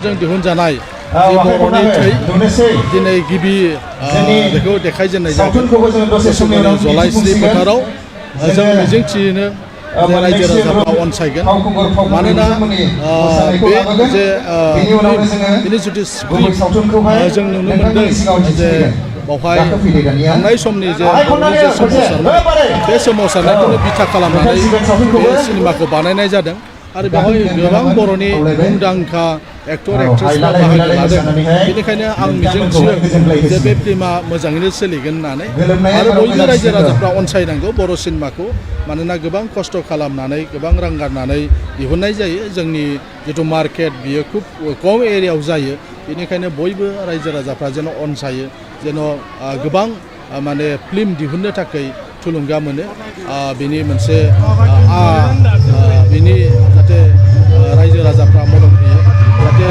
जों दिहुनजानाय जि बर'नि थै दिनै गिबि बेखौ देखायजेननाय जादों जलाइस्रि फोथाराव जों मिजिंथियोनो जे रायजो राजाफ्रा अनसायगोन मानोना बे जे बिनि जुदि जों नुनो मोनदों जे बावहाय थांनाय समनि जे सोमावसारनाय बे सोमावसारनायखौनो बिथा खालामनानै बे सिनेमाखौ बानायनाय जादों आरो बेवहाय गोबां बर'नि मुंदांखा एक्टर एक्ट्रेसफ्रा बाहागो लादों बेनिखायनो आं मिजिंथियो जे बे फिल्मा मोजाङैनो सोलिगोन होननानै आरो बयबो रायजो राजाफ्रा अनसायनांगौ बर' सिनेमाखौ मानोना गोबां खस्थ' खालामनानै गोबां रां गारनानै दिहुननाय जायो जोंनि जिथु मार्केट बियो खुब खम एरियायाव जायो बेनिखायनो बयबो रायजो राजाफ्रा जेन अनसायो जेन गोबां माने फिल्म दिहुननो थाखाय थुलुंगा मोनो बिनि मोनसे बिनि जाहाथे रायजो राजाफ्रा मदद होयो जाहाथे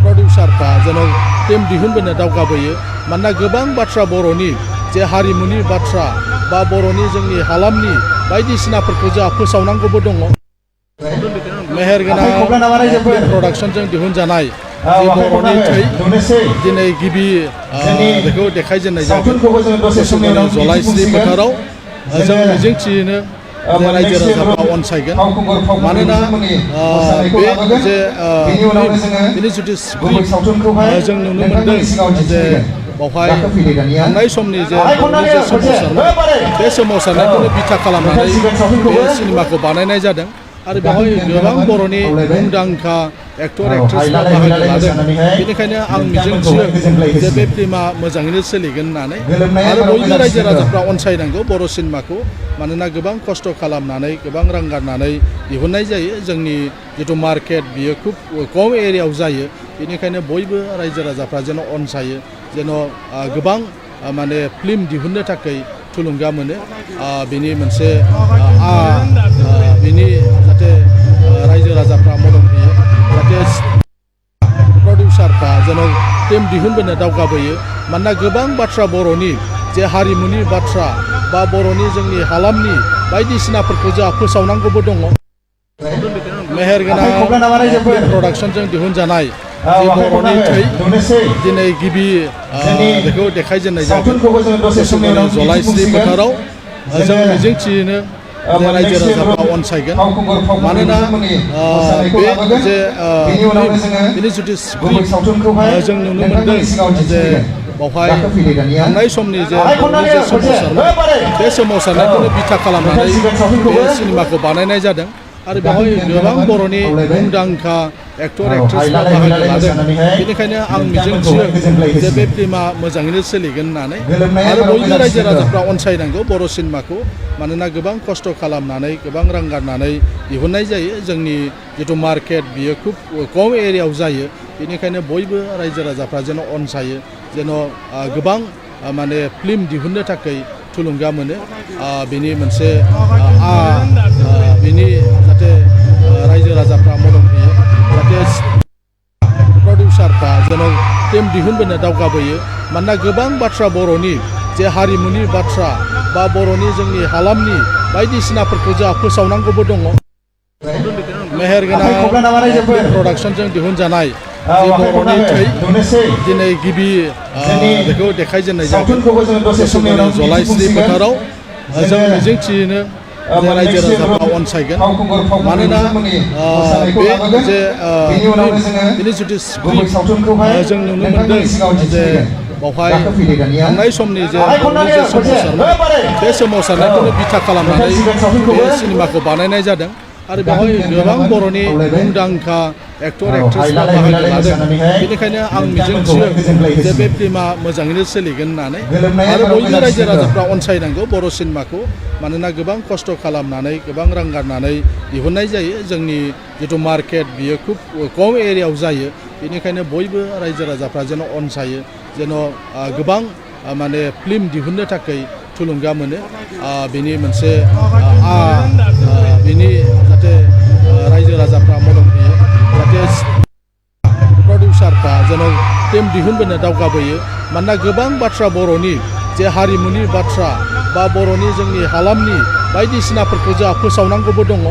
प्रडिउसारफ्रा जेन फिल्म दिहुनबोनो दावगाबोयो मानोना गोबां बाथ्रा बर'नि जे हारिमुनि बाथ्रा बा बर'नि जोंनि हालामनि बायदिसिनाफोरखौ जोंहा फोसावनांगौबो दङ मेहेरगोनां प्रडाक्सनजों दिहुनजानाय जि बर'नि थै दिनै गिबि बेखौ देखायजेननाय जादों जलाइस्रि फोथाराव जों मिजिंथियोनो जे रायजो राजाफ्रा अनसायगोन मानोना बे जे बिनि जुदि जों नुनो मोनदों जे बावहाय थांनाय समनि जे सोमावसारनाय बे सोमावसारनायखौनो बिथा खालामनानै बे सिनेमाखौ बानायनाय जादों आरो बेवहाय गोबां बर'नि मुंदांखा एक्टर एक्ट्रेसफ्रा बाहागो लादों बेनिखायनो आं मिजिंथियो जे बे फिल्मा मोजाङैनो सोलिगोन होननानै आरो बयबो रायजो राजाफ्रा अनसायनांगौ बर' सिनेमाखौ मानोना गोबां खस्थ' खालामनानै गोबां रां गारनानै दिहुननाय जायो जोंनि जिथु मार्केट बियो खुब खम एरियायाव जायो बेनिखायनो बयबो रायजो राजाफ्रा जेन अनसायो जेन गोबां माने फिल्म दिहुननो थाखाय थुलुंगा मोनो बिनि मोनसे बिनि जाहाथे रायजो राजाफ्रा मदद होयो जाहाथे प्रडिउसारफ्रा जेन फिल्म दिहुनबोनो दावगाबोयो मानोना गोबां बाथ्रा बर'नि जे हारिमुनि बाथ्रा बा बर'नि जोंनि हालामनि बायदिसिनाफोरखौ जोंहा फोसावनांगौबो दङ मेहेरगोनां प्रडाक्सनजों दिहुनजानाय जि बर'नि थै दिनै गिबि बेखौ देखायजेननाय जादों जलाइस्रि फोथाराव जों मिजिंथियोनो जे रायजो राजाफ्रा अनसायगोन मानोना बे जे बिनि जुदि जों नुनो मोनदों जे बावहाय थांनाय समनि जे सोमावसारनाय बे सोमावसारनायखौनो बिथा खालामनानै बे सिनेमाखौ बानायनाय जादों आरो बेवहाय गोबां बर'नि मुंदांखा एक्टर एक्ट्रेसफ्रा बाहागो लादों बेनिखायनो आं मिजिंथियो जे बे फिल्मा मोजाङैनो सोलिगोन होननानै आरो बयबो रायजो राजाफ्रा अनसायनांगौ बर' सिनेमाखौ मानोना गोबां खस्थ' खालामनानै गोबां रां गारनानै दिहुननाय जायो जोंनि जिथु मार्केट बियो खुब खम एरियायाव जायो बेनिखायनो बयबो रायजो राजाफ्रा जेन अनसायो जेन गोबां माने फिल्म दिहुननो थाखाय थुलुंगा मोनो बिनि मोनसे बिनि जाहाथे रायजो राजाफ्रा मदद होयो जाहाथे प्रडिउसारफ्रा जेन फिल्म दिहुनबोनो दावगाबोयो मानोना गोबां बाथ्रा बर'नि जे हारिमुनि बाथ्रा बा बर'नि जोंनि हालामनि बायदिसिनाफोरखौ जोंहा फोसावनांगौबो दङ मेहेरगोनां प्रडाक्सनजों दिहुनजानाय जि बर'नि थै दिनै गिबि बेखौ देखायजेननाय जादों जलाइस्रि फोथाराव जों मिजिंथियोनो जे रायजो राजाफ्रा अनसायगोन मानोना बे जे बिनि जुदि जों नुनो मोनदों जे बावहाय थांनाय समनि जे सोमावसारनाय बे सोमावसारनायखौनो बिथा खालामनानै बे सिनेमाखौ बानायनाय जादों आरो बेवहाय गोबां बर'नि मुंदांखा एक्टर एक्ट्रेसफ्रा बाहागो लादों बेनिखायनो आं मिजिंथियो जे बे फिल्मा मोजाङैनो सोलिगोन होननानै आरो बयबो रायजो राजाफ्रा अनसायनांगौ बर' सिनेमाखौ मानोना गोबां खस्थ' खालामनानै गोबां रां गारनानै दिहुननाय जायो जोंनि जिथु मार्केट बियो खुब खम एरियायाव जायो बेनिखायनो बयबो रायजो राजाफ्रा जेन अनसायो जेन गोबां माने फिल्म दिहुननो थाखाय थुलुंगा मोनो बिनि मोनसे बिनि जाहाथे रायजो राजाफ्रा मदद होयो जाहाथे प्रडिउसारफ्रा जेन फिल्म दिहुनबोनो दावगाबोयो मानोना गोबां बाथ्रा बर'नि जे हारिमुनि बाथ्रा बा बर'नि जोंनि हालामनि बायदिसिनाफोरखौ जोंहा फोसावनांगौबो दङ